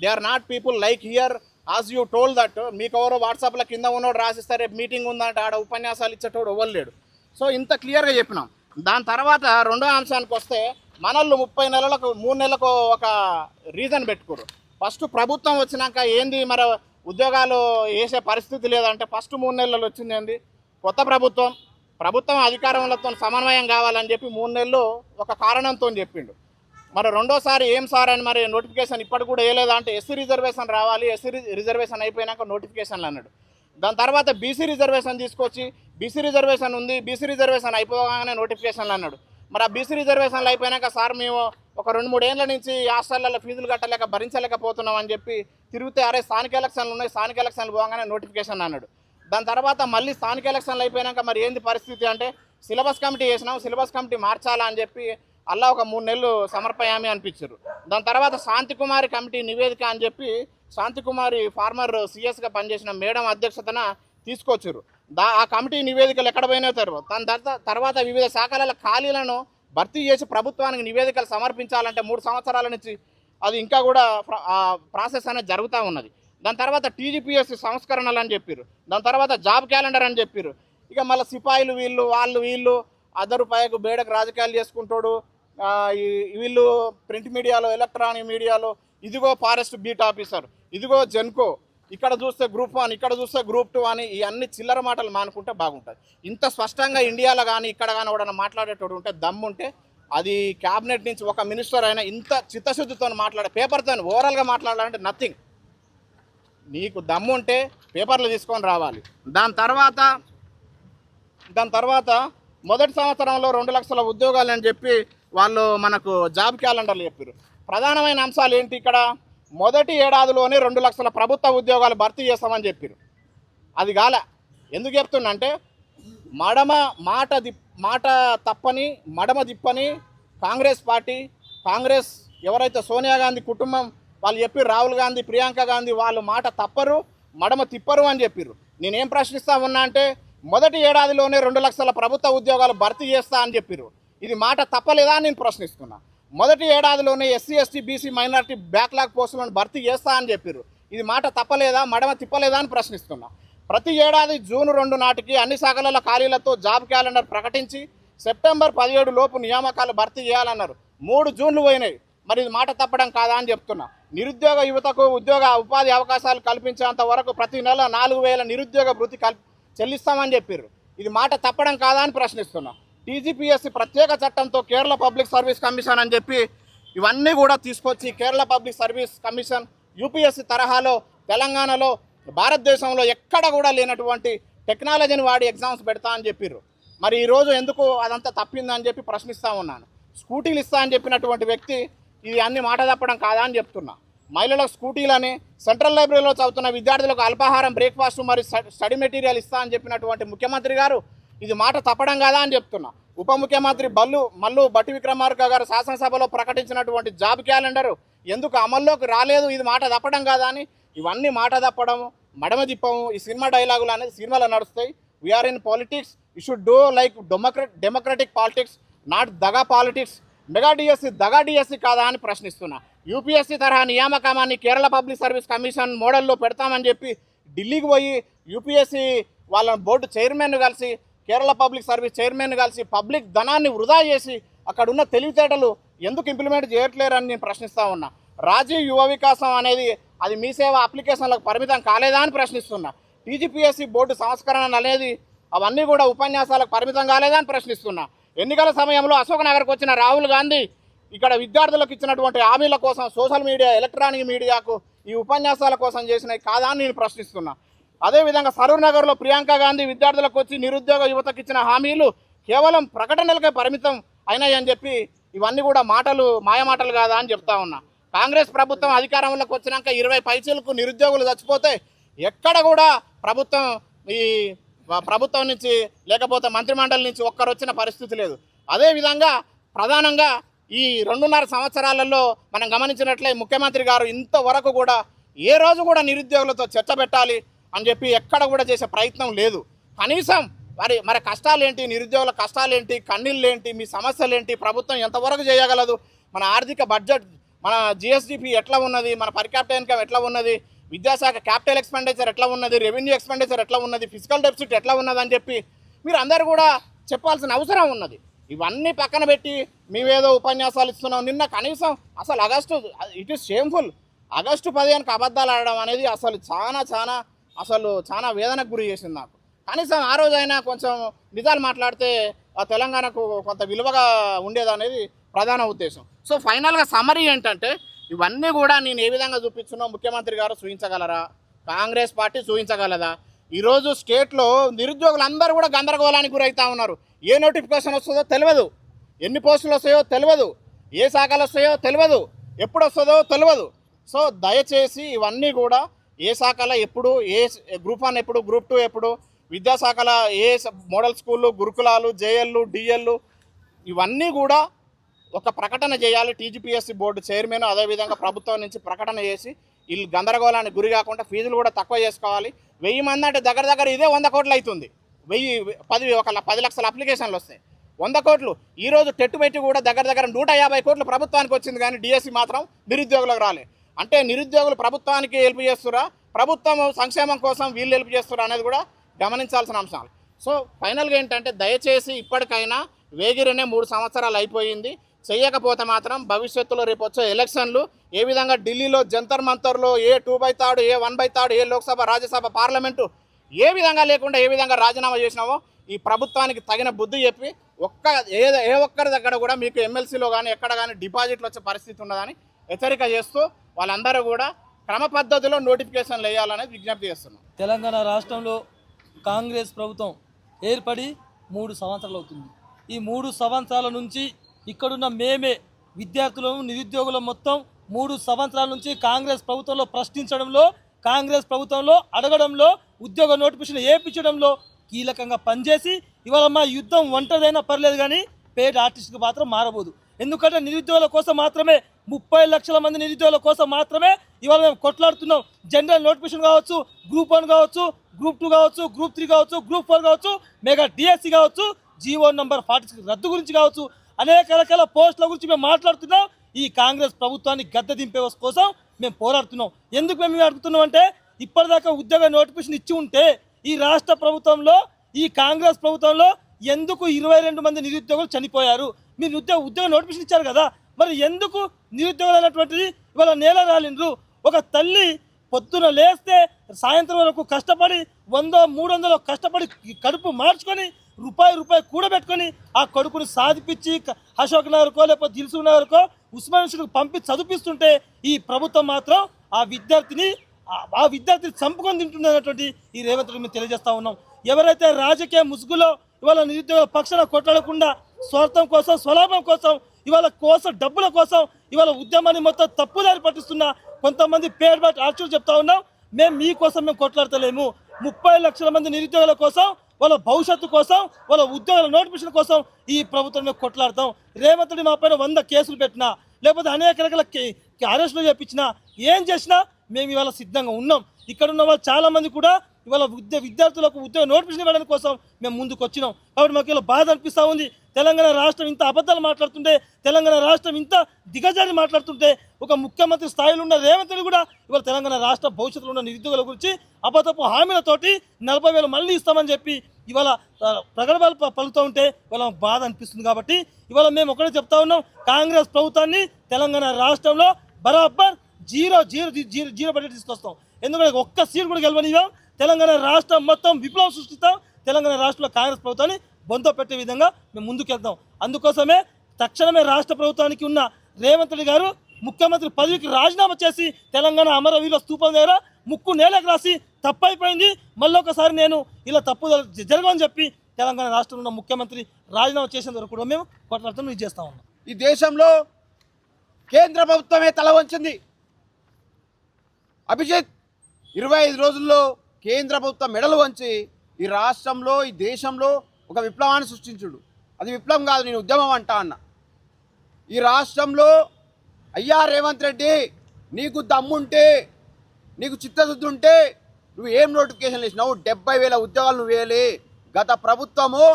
They are not people like here as you told that. మీకు ఎవరో వాట్సాప్లో కింద ఉన్నోడు రాసిస్తే రేపు మీటింగ్ ఉందంటే ఆడ ఉపన్యాసాలు ఇచ్చేటోడు ఇవ్వలేడు. సో ఇంత క్లియర్గా చెప్పినాం. దాని తర్వాత రెండో అంశానికి వస్తే మనల్ని 30 నెలలకు 3 నెలలకు ఒక రీజన్ పెట్టుకోరు. ఫస్ట్ ప్రభుత్వం వచ్చినాక ఏంది మరి ఉద్యోగాలు వేసే పరిస్థితి లేదంటే ఫస్ట్ 3 నెలలు వచ్చింది ఏంది, కొత్త ప్రభుత్వం అధికారంతో సమన్వయం కావాలని చెప్పి 3 నెలలు ఒక కారణంతో చెప్పిండు. మరి రెండోసారి ఏం సార్ అని మరి నోటిఫికేషన్ ఇప్పటి కూడా వేయలేదా అంటే ఎస్సీ రిజర్వేషన్ రావాలి, ఎస్సీ రిజర్వేషన్ అయిపోయినాక నోటిఫికేషన్లు అన్నాడు. దాని తర్వాత బీసీ రిజర్వేషన్ తీసుకొచ్చి బీసీ రిజర్వేషన్ ఉంది, బీసీ రిజర్వేషన్ అయిపోగానే నోటిఫికేషన్లు అన్నాడు. మరి ఆ బీసీ రిజర్వేషన్లు అయిపోయినాక సార్ మేము ఒక 2-3 ఏళ్ళ నుంచి హాస్టళ్లలో ఫీజులు కట్టలేక భరించలేకపోతున్నాం అని చెప్పి తిరిగితే అరే స్థానిక ఎలక్షన్లు ఉన్నాయి, స్థానిక ఎలక్షన్లు పోగానే నోటిఫికేషన్ అన్నాడు. దాని తర్వాత మళ్ళీ స్థానిక ఎలక్షన్లు అయిపోయినాక మరి ఏంది పరిస్థితి అంటే సిలబస్ కమిటీ చేసినాం, సిలబస్ కమిటీ మార్చాలా అని చెప్పి అలా ఒక 3 నెలలు సమర్పయామి అనిపించారు. దాని తర్వాత శాంతికుమారి కమిటీ నివేదిక అని చెప్పి శాంతికుమారి ఫార్మర్ సిఎస్గా పనిచేసిన మేడం అధ్యక్షతన తీసుకొచ్చారు. ఆ కమిటీ నివేదికలు ఎక్కడ పోయినా దాని తర్వాత వివిధ శాఖల ఖాళీలను భర్తీ చేసి ప్రభుత్వానికి నివేదికలు సమర్పించాలంటే 3 సంవత్సరాల నుంచి అది ఇంకా కూడా ప్రాసెస్ అనేది జరుగుతూ ఉన్నది. దాని తర్వాత టీజీపీఎస్సీ సంస్కరణలు అని చెప్పారు. దాని తర్వాత జాబ్ క్యాలెండర్ అని చెప్పారు. ఇక మళ్ళీ సిపాయిలు వీళ్ళు ₹1 బేడకు రాజకీయాలు చేసుకుంటాడు. వీళ్ళు ప్రింట్ మీడియాలో, ఎలక్ట్రానిక్ మీడియాలో ఇదిగో ఫారెస్ట్ బీట్ ఆఫీసర్, ఇదిగో జెన్కో, ఇక్కడ చూస్తే గ్రూప్ 1, ఇక్కడ చూస్తే గ్రూప్ 2 అని ఈ అన్ని చిల్లర మాటలు మానుకుంటే బాగుంటుంది. ఇంత స్పష్టంగా ఇండియాలో కానీ ఇక్కడ కానీ ఎవడన్నా మాట్లాడేటోడు ఉంటే దమ్ముంటే అది క్యాబినెట్ నుంచి ఒక మినిస్టర్ అయినా ఇంత చిత్తశుద్ధితో పేపర్తో ఓవరాల్గా మాట్లాడాలంటే నథింగ్. నీకు దమ్ముంటే పేపర్లు తీసుకొని రావాలి. దాని తర్వాత మొదటి సంవత్సరంలో 2 లక్షల ఉద్యోగాలు అని చెప్పి వాళ్ళు మనకు జాబ్ క్యాలెండర్లు చెప్పారు. ప్రధానమైన అంశాలు ఏంటి ఇక్కడ, మొదటి ఏడాదిలోనే 2 లక్షల ప్రభుత్వ ఉద్యోగాలు భర్తీ చేస్తామని చెప్పారు. అది కాల. ఎందుకు చెప్తున్నంటే మాట తప్పని మడమ తిప్పని కాంగ్రెస్ ఎవరైతే సోనియా గాంధీ కుటుంబం వాళ్ళు చెప్పి రాహుల్ గాంధీ, ప్రియాంక గాంధీ వాళ్ళు మాట తప్పరు, మడమ తిప్పరు అని చెప్పారు. నేనేం ప్రశ్నిస్తా ఉన్నా అంటే మొదటి ఏడాదిలోనే 2 లక్షల ప్రభుత్వ ఉద్యోగాలు భర్తీ చేస్తా అని చెప్పారు. ఇది మాట తప్పలేదా అని నేను ప్రశ్నిస్తున్నా. మొదటి ఏడాదిలోనే SC ST BC minority backlog పోస్టులను భర్తీ చేస్తా అని చెప్పారు. ఇది మాట తప్పలేదా, మడమ తిప్పలేదా అని ప్రశ్నిస్తున్నా. ప్రతి ఏడాది జూన్ 2 నాటికి అన్ని శాఖల ఖాళీలతో జాబ్ క్యాలెండర్ ప్రకటించి సెప్టెంబర్ 17 లోపు నియామకాలు భర్తీ చేయాలన్నారు. 3 జూన్లు పోయినాయి. మరి ఇది మాట తప్పడం కాదా అని చెప్తున్నా. నిరుద్యోగ యువతకు ఉపాధి అవకాశాలు కల్పించేంత వరకు ప్రతి నెల 4,000 నిరుద్యోగ భృతి చెల్లిస్తామని చెప్పారు. ఇది మాట తప్పడం కాదా అని ప్రశ్నిస్తున్నా. టీజీపీఎస్సీ ప్రత్యేక చట్టంతో కేరళ పబ్లిక్ సర్వీస్ కమిషన్ అని చెప్పి ఇవన్నీ కూడా తీసుకొచ్చి Kerala public service commission UPSC తరహాలో తెలంగాణలో భారతదేశంలో ఎక్కడ కూడా లేనటువంటి టెక్నాలజీని వాడి ఎగ్జామ్స్ పెడతా అని చెప్పారు. మరి ఈరోజు ఎందుకు అదంతా తప్పిందని చెప్పి ప్రశ్నిస్తూ ఉన్నాను. స్కూటీలు ఇస్తా అని చెప్పినటువంటి వ్యక్తి ఇది అన్ని మాట తప్పడం కాదా అని చెప్తున్నా. మహిళలకు స్కూటీలని, సెంట్రల్ లైబ్రరీలో చదువుతున్న విద్యార్థులకు అల్పాహారం, బ్రేక్ఫాస్ట్ మరియు స్టడీ మెటీరియల్ ఇస్తా అని చెప్పినటువంటి ముఖ్యమంత్రి గారు ఇది మాట తప్పడం కాదా అని చెప్తున్నా. ఉప ముఖ్యమంత్రి మల్లు భట్టి విక్రమార్క గారు శాసనసభలో ప్రకటించినటువంటి జాబ్ క్యాలెండర్ ఎందుకు అమల్లోకి రాలేదు, ఇది మాట తప్పడం కాదా అని ఇవన్నీ మాట తప్పడము, మడమ తిప్పము, ఈ సినిమా డైలాగులు అనేది సినిమాలో నడుస్తాయి. We are in politics, you should do like democratic politics, not దగా పాలిటిక్స్. మెగా డిఎస్సి కాదా అని ప్రశ్నిస్తున్నా. యూపీఎస్సీ తరహా నియామకామాన్ని కేరళ పబ్లిక్ సర్వీస్ కమిషన్ మోడల్లో పెడతామని చెప్పి ఢిల్లీకి పోయి యూపీఎస్సీ వాళ్ళ బోర్డు చైర్మన్ కలిసి, కేరళ పబ్లిక్ సర్వీస్ చైర్మన్ కలిసి పబ్లిక్ ధనాన్ని వృధా చేసి అక్కడ ఉన్న తెలివితేటలు ఎందుకు ఇంప్లిమెంట్ చేయట్లేరని నేను ప్రశ్నిస్తూ ఉన్నా. రాజీవ్ యువ వికాసం అనేది అది మీ సేవ అప్లికేషన్లకు పరిమితం కాలేదా అని ప్రశ్నిస్తున్నా. టీజీపీఎస్సీ బోర్డు సంస్కరణ అనేది అవన్నీ కూడా ఉపన్యాసాలకు పరిమితం కాలేదా అని ప్రశ్నిస్తున్నా. ఎన్నికల సమయంలో అశోక్ నగర్కి వచ్చిన రాహుల్ గాంధీ ఇక్కడ విద్యార్థులకు ఇచ్చినటువంటి హామీల కోసం సోషల్ మీడియా, ఎలక్ట్రానిక్ మీడియాకు ఈ ఉపన్యాసాల కోసం చేసినవి కాదా అని నేను ప్రశ్నిస్తున్నా. అదేవిధంగా సరూర్ నగర్లో ప్రియాంక గాంధీ విద్యార్థులకు వచ్చి నిరుద్యోగ యువతకు ఇచ్చిన హామీలు కేవలం ప్రకటనలకే పరిమితం అయినాయి అని చెప్పి ఇవన్నీ కూడా మాయమాటలు కాదా అని చెప్తా ఉన్నా. కాంగ్రెస్ ప్రభుత్వం అధికారంలోకి వచ్చినాక 20 పైసలకు నిరుద్యోగులు చచ్చిపోతే ఎక్కడ కూడా ప్రభుత్వం నుంచి లేకపోతే మంత్రిమండలి నుంచి ఒక్కరు వచ్చిన పరిస్థితి లేదు. అదేవిధంగా ప్రధానంగా ఈ 2.5 సంవత్సరాలలో మనం గమనించినట్లే ముఖ్యమంత్రి గారు ఇంతవరకు కూడా ఏ రోజు కూడా నిరుద్యోగులతో చర్చ పెట్టాలి అని చెప్పి ఎక్కడ కూడా చేసే ప్రయత్నం లేదు. కనీసం మరి కష్టాలేంటి, నిరుద్యోగుల కష్టాలేంటి, కన్నీళ్ళేంటి, మీ సమస్యలేంటి, ప్రభుత్వం ఎంతవరకు చేయగలదు, మన ఆర్థిక బడ్జెట్, మన జిఎస్డిపి ఎట్లా ఉన్నది, మన పర్ క్యాపిటల్ ఇన్కమ్ ఎట్లా ఉన్నది, విద్యాశాఖ క్యాపిటల్ ఎక్స్పెండిచర్ ఎట్లా ఉన్నది, రెవెన్యూ ఎక్స్పెండిచర్ ఎట్లా ఉన్నది, ఫిజికల్ డెఫిసిట్ ఎట్లా ఉన్నది అని చెప్పి మీరు అందరూ కూడా చెప్పాల్సిన అవసరం ఉన్నది. ఇవన్నీ పక్కన పెట్టి మేమేదో ఉపన్యాసాలు ఇస్తున్నాం. నిన్న కనీసం అసలు ఇట్ ఈస్ షేమ్ఫుల్. ఆగస్టు 15కి అబద్ధాలు ఆడడం అనేది చాలా వేదనకు గురి చేసింది నాకు. కనీసం ఆ రోజైనా కొంచెం నిజాలు మాట్లాడితే ఆ తెలంగాణకు కొంత విలువగా ఉండేదనేది ప్రధాన ఉద్దేశం. సో ఫైనల్గా సమ్మరీ ఏంటంటే ఇవన్నీ కూడా నేను ఏ విధంగా చూపించున్నా ముఖ్యమంత్రి గారు చూపించగలరా, కాంగ్రెస్ పార్టీ చూపించగలదా? ఈరోజు స్టేట్లో నిరుద్యోగులు అందరూ కూడా గందరగోళానికి గురవుతూ ఉన్నారు. ఏ నోటిఫికేషన్ వస్తుందో తెలియదు, ఎన్ని పోస్టులు వస్తాయో తెలియదు, ఏ శాఖలు వస్తాయో తెలియదు, ఎప్పుడు వస్తుందో తెలియదు. సో దయచేసి ఇవన్నీ కూడా ఏ శాఖల ఎప్పుడు, ఏ గ్రూప్ 1 ఎప్పుడు, గ్రూప్ 2 ఎప్పుడు, విద్యాశాఖల ఏ మోడల్ స్కూళ్ళు, గురుకులాలు, జేఎల్లు, డిఎల్లు ఇవన్నీ కూడా ఒక ప్రకటన చేయాలి. టీజీపీఎస్సీ బోర్డు చైర్మన్ అదేవిధంగా ప్రభుత్వం నుంచి ప్రకటన చేసి వీళ్ళు గందరగోళానికి గురి కాకుండా ఫీజులు కూడా తక్కువ చేసుకోవాలి. 1000 మంది అంటే దగ్గర ఇదే 100 కోట్లు అవుతుంది. 10 లక్షల అప్లికేషన్లు వస్తాయి, 100 కోట్లు. ఈరోజు టెట్టు పెట్టి కూడా దగ్గర 150 కోట్లు ప్రభుత్వానికి వచ్చింది, కానీ డిఎస్సి మాత్రం నిరుద్యోగులకు రాలే. అంటే నిరుద్యోగులు ప్రభుత్వానికి హెల్ప్ చేస్తురా, ప్రభుత్వం సంక్షేమం కోసం వీళ్ళు హెల్ప్ చేస్తురా అనేది కూడా గమనించాల్సిన అంశాలు. సో ఫైనల్గా ఏంటంటే దయచేసి ఇప్పటికైనా వేగిరనే 3 సంవత్సరాలు అయిపోయింది. చేయకపోతే మాత్రం భవిష్యత్తులో రేపు వచ్చే ఎలక్షన్లు ఏ విధంగా ఢిల్లీలో జంతర్ మంతర్లో ఏ 2/3 ఏ 1/3 ఏ లోక్సభ, రాజ్యసభ, పార్లమెంటు ఏ విధంగా లేకుండా ఏ విధంగా రాజీనామా చేసినామో ఈ ప్రభుత్వానికి తగిన బుద్ధి చెప్పి ఏ ఒక్కరి దగ్గర కూడా మీకు ఎమ్మెల్సీలో కానీ ఎక్కడ కానీ డిపాజిట్లు వచ్చే పరిస్థితి ఉన్నదని హెచ్చరిక చేస్తూ వాళ్ళందరూ కూడా క్రమ పద్ధతిలో నోటిఫికేషన్లు వేయాలనేది విజ్ఞప్తి చేస్తున్నాం. తెలంగాణ రాష్ట్రంలో కాంగ్రెస్ ప్రభుత్వం ఏర్పడి 3 సంవత్సరాలు అవుతుంది. ఈ 3 సంవత్సరాల నుంచి ఇక్కడున్న మేమే విద్యార్థులను, నిరుద్యోగులు మొత్తం 3 సంవత్సరాల నుంచి కాంగ్రెస్ ప్రభుత్వంలో ప్రశ్నించడంలో, కాంగ్రెస్ ప్రభుత్వంలో అడగడంలో, ఉద్యోగ నోటిఫికేషన్ వేయించడంలో కీలకంగా పనిచేసి ఇవాళ మా యుద్ధం ఒంటరిదైనా పర్లేదు కానీ పేద ఆర్టిస్ట్కి మాత్రం మారబోదు. ఎందుకంటే నిరుద్యోగుల కోసం మాత్రమే, 30 లక్షల మంది నిరుద్యోగుల కోసం మాత్రమే ఇవాళ మేము కొట్లాడుతున్నాం. జనరల్ నోటిఫికేషన్ కావచ్చు, గ్రూప్ 1 కావచ్చు, గ్రూప్ 2 కావచ్చు, గ్రూప్ 3 కావచ్చు, గ్రూప్ 4 కావచ్చు, మెగా డిఎస్సి కావచ్చు, జీవో నంబర్ 46 రద్దు గురించి కావచ్చు, అనేక రకాల పోస్టుల గురించి మేము మాట్లాడుతున్నాం. ఈ కాంగ్రెస్ ప్రభుత్వాన్ని గద్దె దింపే కోసం మేము పోరాడుతున్నాం. ఎందుకు మేము అడుగుతున్నాం అంటే ఇప్పటిదాకా ఉద్యోగ నోటిఫికేషన్ ఇచ్చి ఉంటే ఈ రాష్ట్ర ప్రభుత్వంలో ఈ కాంగ్రెస్ ప్రభుత్వంలో ఎందుకు 22 మంది నిరుద్యోగులు చనిపోయారు? మీరు ఉద్యోగ నోటిఫికేషన్ ఇచ్చారు కదా, మరి ఎందుకు నిరుద్యోగులు అనేటువంటిది ఇవాళ నేల రాలిండ్రు? ఒక తల్లి పొద్దున లేస్తే సాయంత్రం వరకు కష్టపడి 100-300 కష్టపడి కడుపు మార్చుకొని రూపాయి కూడబెట్టుకొని ఆ కొడుకుని సాధిపించి అశోక్ నగర్కో లేకపోతే దిల్సుఖ్ నగర్కో ఉస్మానియాకు పంపి చదివిస్తుంటే ఈ ప్రభుత్వం మాత్రం ఆ విద్యార్థిని చంపుకొని తింటున్నటువంటి ఈ రేవంత్ రెడ్డి మేము తెలియజేస్తా ఉన్నాం. ఎవరైతే రాజకీయ ముసుగులో ఇవాళ నిరుద్యోగ పక్షాన కొట్లాడకుండా స్వార్థం కోసం స్వలాభం కోసం డబ్బుల కోసం ఇవాళ ఉద్యమాన్ని మొత్తం తప్పుదారి పట్టిస్తున్న కొంతమంది పేడ్ బట్ ఆర్చులు చెప్తా ఉన్నాం. మేము కొట్లాడతలేము. 30 లక్షల మంది నిరుద్యోగుల కోసం, వాళ్ళ భవిష్యత్తు కోసం, వాళ్ళ ఉద్యోగాల నోటిఫికేషన్ కోసం ఈ ప్రభుత్వం మేము కొట్లాడతాం. రేవంత్ రెడ్డి మా పైన 100 కేసులు పెట్టినా లేకపోతే అనేక రకాల అరెస్టులు చేపించినా ఏం చేసినా మేము ఇవాళ సిద్ధంగా ఉన్నాం. ఇక్కడ ఉన్న వాళ్ళు చాలామంది కూడా ఇవాళ విద్యార్థులకు ఉద్యోగ నోటిఫికేషన్ ఇవ్వడానికి కోసం మేము ముందుకు వచ్చినాం. కాబట్టి మాకు ఇలా బాధ అనిపిస్తూ ఉంది. తెలంగాణ రాష్ట్రం ఇంత అబద్ధాలు మాట్లాడుతుంటే, తెలంగాణ రాష్ట్రం ఇంత దిగజారి మాట్లాడుతుంటే, ఒక ముఖ్యమంత్రి స్థాయిలో ఉన్న రేవంత్ రెడ్డి కూడా ఇవాళ తెలంగాణ రాష్ట్ర భవిష్యత్తులో ఉన్న నిరుద్యోగుల గురించి అబద్ధపు హామీలతోటి 40,000 మళ్ళీ ఇస్తామని చెప్పి ఇవాళ ప్రగల్భాలు పలుకుతూ ఉంటే ఇవాళ బాధ అనిపిస్తుంది. కాబట్టి ఇవాళ మేము ఒకటే చెప్తా ఉన్నాం, కాంగ్రెస్ ప్రభుత్వాన్ని తెలంగాణ రాష్ట్రంలో బరాబర్ జీరో బడ్జెట్ తీసుకొస్తాం. ఎందుకంటే ఒక్క సీట్ కూడా గెలవనివ్వం. తెలంగాణ రాష్ట్రం మొత్తం విప్లవం సృష్టిస్తాం. తెలంగాణ రాష్ట్రంలో కాంగ్రెస్ ప్రభుత్వాన్ని బొంద పెట్టే విధంగా మేము ముందుకెళ్తాం. అందుకోసమే తక్షణమే రాష్ట్ర ప్రభుత్వానికి ఉన్న రేవంత్ రెడ్డి గారు ముఖ్యమంత్రి పదవికి రాజీనామా చేసి తెలంగాణ అమరవీరుల స్తూపం దగ్గర ముక్కు నేలకు రాసి తప్పైపోయింది, మళ్ళొకసారి నేను ఇలా తప్పు జరగని చెప్పి తెలంగాణ రాష్ట్రంలో ఉన్న ముఖ్యమంత్రి రాజీనామా చేసేంత వరకు కూడా మేము కొట్లాడుతూ ఇది చేస్తా ఉన్నాం. ఈ దేశంలో కేంద్ర ప్రభుత్వమే తల వంచింది. అభిజిత్ 25 రోజుల్లో కేంద్ర ప్రభుత్వం మెడలు వంచి ఈ రాష్ట్రంలో ఈ దేశంలో ఒక విప్లవాన్ని సృష్టించుడు. అది విప్లవం కాదు, నేను ఉద్యమం అంటా అన్న. ఈ రాష్ట్రంలో అయ్యా రేవంత్ రెడ్డి, నీకు దమ్ముంటే, నీకు చిత్తశుద్ధి ఉంటే నువ్వు ఏం నోటిఫికేషన్ వేసినావు? 70,000 ఉద్యోగాలు నువ్వు వేయలే. గత ప్రభుత్వము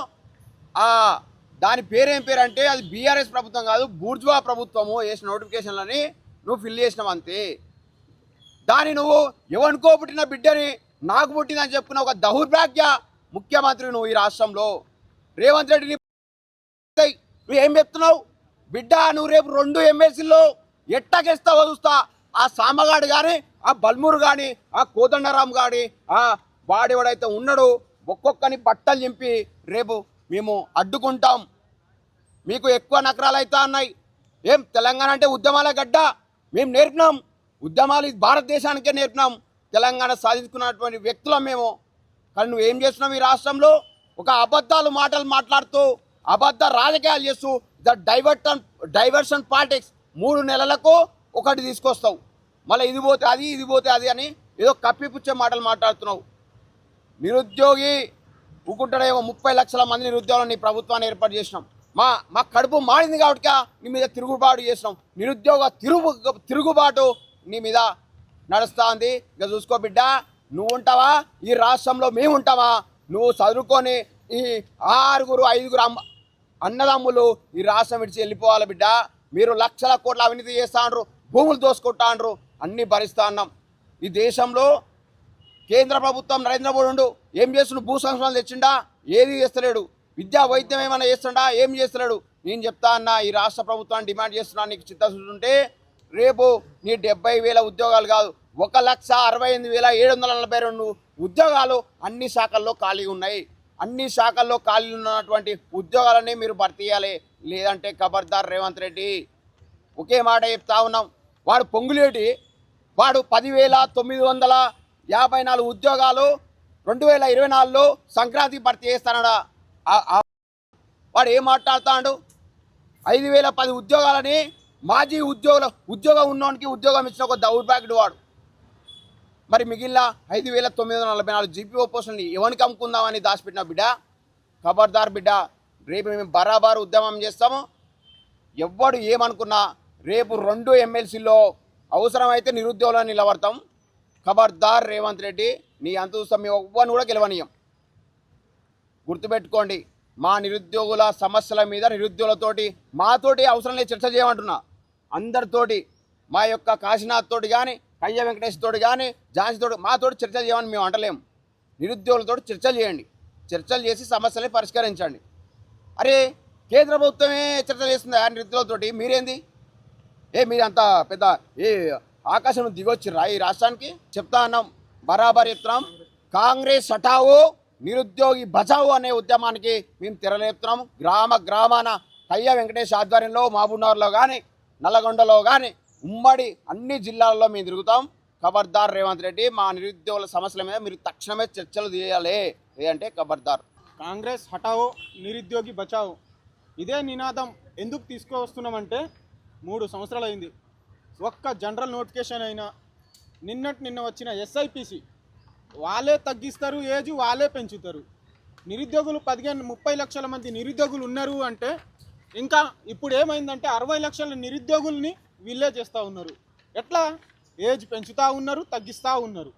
దాని పేరేం పేరు అంటే అది బీఆర్ఎస్ ప్రభుత్వం కాదు, బూర్జువా ప్రభుత్వము వేసిన నోటిఫికేషన్లని నువ్వు ఫిల్ చేసినావు అంతే. దాన్ని నువ్వు ఎవరికో పుట్టిన బిడ్డని నాకు పుట్టిందని చెప్పుకున్న ఒక దౌర్భాగ్య ముఖ్యమంత్రి నువ్వు ఈ రాష్ట్రంలో. రేవంత్ రెడ్డిని నువ్వు ఏం చెప్తున్నావు? బిడ్డ నువ్వు రేపు 2 ఎమ్మెల్సీల్లో ఎట్టకేస్తావో చూస్తా. ఆ సామగాడు కానీ, ఆ బల్మూరు కానీ, ఆ కోదండరాం కానీ, ఆ వాడెవడైతే ఉన్నాడో ఒక్కొక్కని బట్టలు చింపి రేపు మేము అడ్డుకుంటాం. మీకు ఎక్కువ నకరాలు అవుతా ఉన్నాయి. ఏం తెలంగాణ అంటే ఉద్యమాల గడ్డ. మేము నేర్పినాం ఉద్యమాలు, భారతదేశానికే నేర్పినాం. తెలంగాణ సాధించుకున్నటువంటి వ్యక్తులం మేము. కానీ నువ్వు ఏం చేస్తున్నావు? ఈ రాష్ట్రంలో ఒక అబద్ధాలు మాటలు మాట్లాడుతూ అబద్ధ రాజకీయాలు చేస్తూ డైవర్షన్ పాలిటిక్స్ 3 నెలలకు ఒకటి తీసుకొస్తావు. మళ్ళీ ఇది పోతే అది అని ఏదో కప్పిపుచ్చే మాటలు మాట్లాడుతున్నావు. నిరుద్యోగి ఊకుంటాడేమో. 30 లక్షల మంది నిరుద్యోగులను నీ ప్రభుత్వాన్ని ఏర్పాటు చేసినాం. మా కడుపు మాడింది కాబట్టి నీ మీద తిరుగుబాటు చేసినాం. నిరుద్యోగ తిరుగుబాటు నీ మీద నడుస్తూ ఉంది. ఇక చూసుకో బిడ్డ, నువ్వు ఉంటావా ఈ రాష్ట్రంలో? మేము ఉంటావా? నువ్వు చదువుకొని ఈ 6-5 అన్నదమ్ములు ఈ రాష్ట్రం విడిచి వెళ్ళిపోవాలి బిడ్డ. మీరు లక్షల కోట్ల అవినీతి చేస్తా అంటారు, భూములు దోసుకుంటా అంటారు, అన్నీ భరిస్తా అన్నాం. ఈ దేశంలో కేంద్ర ప్రభుత్వం నరేంద్ర మోడీ ఏం చేస్తున్నాడు? భూ సంస్కరణలు తెచ్చిండా? ఏది చేస్తలేడు. విద్యా వైద్యం ఏమైనా చేస్తుండా? ఏం చేస్తలేడు. నేను చెప్తా అన్నా, ఈ రాష్ట్ర ప్రభుత్వాన్ని డిమాండ్ చేస్తున్నా, నీకు చిత్తశుద్ధి ఉంటే రేపు నీ 70,000 ఉద్యోగాలు కాదు, 1,68,742 ఉద్యోగాలు అన్ని శాఖల్లో ఖాళీ ఉన్నాయి. అన్ని శాఖల్లో ఖాళీ ఉన్నటువంటి ఉద్యోగాలన్నీ మీరు భర్తీ చేయాలి. లేదంటే ఖబర్దార్ రేవంత్ రెడ్డి. ఒకే మాట చెప్తా ఉన్నాం. వాడు పొంగులేటి వాడు 10,954 ఉద్యోగాలు 2024లో సంక్రాంతి భర్తీ చేస్తానడా? వాడు ఏం మాట్లాడుతాడు? 5,010 ఉద్యోగాలని మాజీ ఉద్యోగం ఉన్నోనికి ఉద్యోగం ఇచ్చిన ఒక దౌర్భాగ్యుడు వాడు. మరి మిగిలిన 5,944 జీపీఓ పోస్టులని ఎవరికి అమ్ముకుందామని దాచిపెట్టిన బిడ్డ. ఖబర్దార్ బిడ్డ, రేపు మేము బరాబర్ ఉద్యమం చేస్తాము. ఎవ్వడు ఏమనుకున్నా రేపు 2 ఎమ్మెల్సీల్లో అవసరమైతే నిరుద్యోగులను నిలబడతాం. ఖబర్దార్ రేవంత్ రెడ్డి, నీ అంత చూస్తాం. మేము ఎవ్వరిని కూడా గెలవనీయం. గుర్తుపెట్టుకోండి, మా నిరుద్యోగుల సమస్యల మీద నిరుద్యోగులతోటి మాతోటి అవసరం లేదు చర్చ చేయమంటున్నా. అందరితోటి, మా యొక్క కాశీనాథ్ తోటి కానీ, కయ్య వెంకటేష్ తోటి కానీ, ఝాన్సీ తోటి మాతోటి చర్చ చేయమని మేము అంటలేము. నిరుద్యోగులతో చర్చలు చేయండి, చర్చలు చేసి సమస్యల్ని పరిష్కరించండి. అరే కేంద్ర ప్రభుత్వమే చర్చలు చేస్తుంది ఆ నిరుద్యోగులతోటి, మీరేంది మీరంత పెద్ద ఆకాశం దిగొచ్చిర్రా ఈ రాష్ట్రానికి? చెప్తా అన్నాం, బరాబర్ చెప్తున్నాం. కాంగ్రెస్ హటావో నిరుద్యోగి బచావో అనే ఉద్యమానికి మేము తెరలేపుతున్నాం. గ్రామాన కయ్య వెంకటేష్ ఆధ్వర్యంలో మహబూబ్నగర్లో కానీ నల్లగొండలో కానీ ఉమ్మడి అన్ని జిల్లాల్లో మేము తిరుగుతాం. ఖబర్దార్ రేవంత్ రెడ్డి, మా నిరుద్యోగుల సమస్యల మీద మీరు తక్షణమే చర్చలు చేయాలి అంటే ఖబర్దార్. కాంగ్రెస్ హటావో నిరుద్యోగి బచావో ఇదే నినాదం ఎందుకు తీసుకువస్తున్నామంటే 3 సంవత్సరాలు అయింది. ఒక్క జనరల్ నోటిఫికేషన్ అయినా నిన్న వచ్చిన SIPC వాళ్ళే తగ్గిస్తారు, ఏజ్ వాళ్ళే పెంచుతారు. నిరుద్యోగులు 15-30 లక్షల మంది నిరుద్యోగులు ఉన్నారు అంటే ఇంకా ఇప్పుడు ఏమైందంటే 60 లక్షల నిరుద్యోగుల్ని వీళ్ళే చేస్తూ ఉన్నారు. ఎట్లా? ఏజ్ పెంచుతూ ఉన్నారు, తగ్గిస్తూ ఉన్నారు.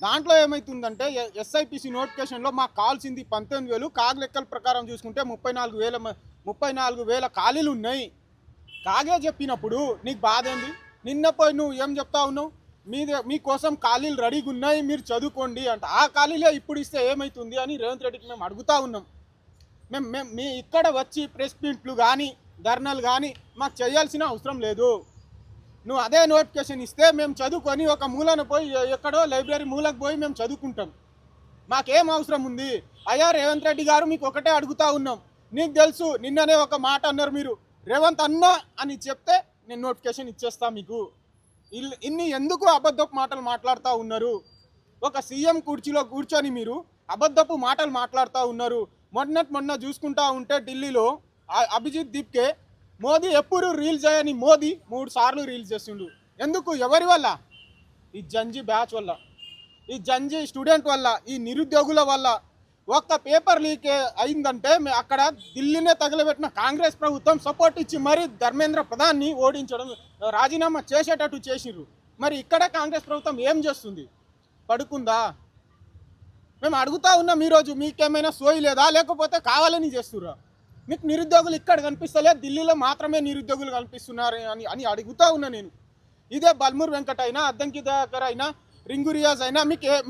దాంట్లో ఏమవుతుందంటే SIPC నోటిఫికేషన్లో మాకు కావాల్సింది 19,000, కాగ్ లెక్కల ప్రకారం చూసుకుంటే 34,000 ఖాళీలు ఉన్నాయి. కాగే చెప్పినప్పుడు నీకు బాధ ఏంది? నిన్న పోయి నువ్వు ఏం చెప్తా ఉన్నావు? మీకోసం ఖాళీలు రెడీగా ఉన్నాయి, మీరు చదువుకోండి అంట. ఆ ఖాళీలే ఇప్పుడు ఇస్తే ఏమవుతుంది అని రేవంత్ రెడ్డికి మేము అడుగుతూ ఉన్నాం. మేము మీ ఇక్కడ వచ్చి ప్రెస్ మీట్లు కానీ ధర్నాలు కానీ మాకు చేయాల్సిన అవసరం లేదు. నువ్వు అదే నోటిఫికేషన్ ఇస్తే మేము చదువుకొని ఒక మూలన పోయి ఎక్కడో లైబ్రరీ మూలకు పోయి మేము చదువుకుంటాం. మాకేం అవసరం ఉంది? అయ్యా రేవంత్ రెడ్డి గారు, మీకు ఒకటే అడుగుతూ ఉన్నాం. నీకు తెలుసు, నిన్ననే ఒక మాట అన్నారు మీరు, రేవంత్ అన్న అని చెప్తే నేను నోటిఫికేషన్ ఇచ్చేస్తా మీకు. ఇన్ని ఎందుకు అబద్ధపు మాటలు మాట్లాడుతూ ఉన్నారు? ఒక సీఎం కుర్చీలో కూర్చొని మీరు అబద్ధపు మాటలు మాట్లాడుతూ ఉన్నారు. మొన్న చూసుకుంటా ఉంటే ఢిల్లీలో అభిజిత్ దీప్కే మోదీ ఎప్పుడు రీల్స్ చేయని మోదీ 3 సార్లు రీల్స్ చేస్తుండు. ఎందుకు? ఎవరి వల్ల? ఈ జంజీ బ్యాచ్ వల్ల, ఈ జంజీ స్టూడెంట్ వల్ల, ఈ నిరుద్యోగుల వల్ల. ఒక్క పేపర్ లీక్ అయిందంటే అక్కడ ఢిల్లీనే తగలబెట్టిన కాంగ్రెస్ ప్రభుత్వం సపోర్ట్ ఇచ్చి మరీ ధర్మేంద్ర ప్రధాన్ని ఓడించడం, రాజీనామా చేసేటట్టు చేసిర్రు. మరి ఇక్కడ కాంగ్రెస్ ప్రభుత్వం ఏం చేస్తుంది? పడుకుందా? మేము అడుగుతా ఉన్నాం ఈరోజు, మీకేమైనా సోయి లేదా, లేకపోతే కావాలని చేస్తుర్రా? మీకు నిరుద్యోగులు ఇక్కడ కనిపిస్తలే, ఢిల్లీలో మాత్రమే నిరుద్యోగులు కనిపిస్తున్నారు అని అడుగుతా ఉన్నా నేను. ఇదే బల్మూర్ వెంకట్ అయినా, అద్దంకి దయాకర్ అయినా, రింగు రియాజ్ అయినా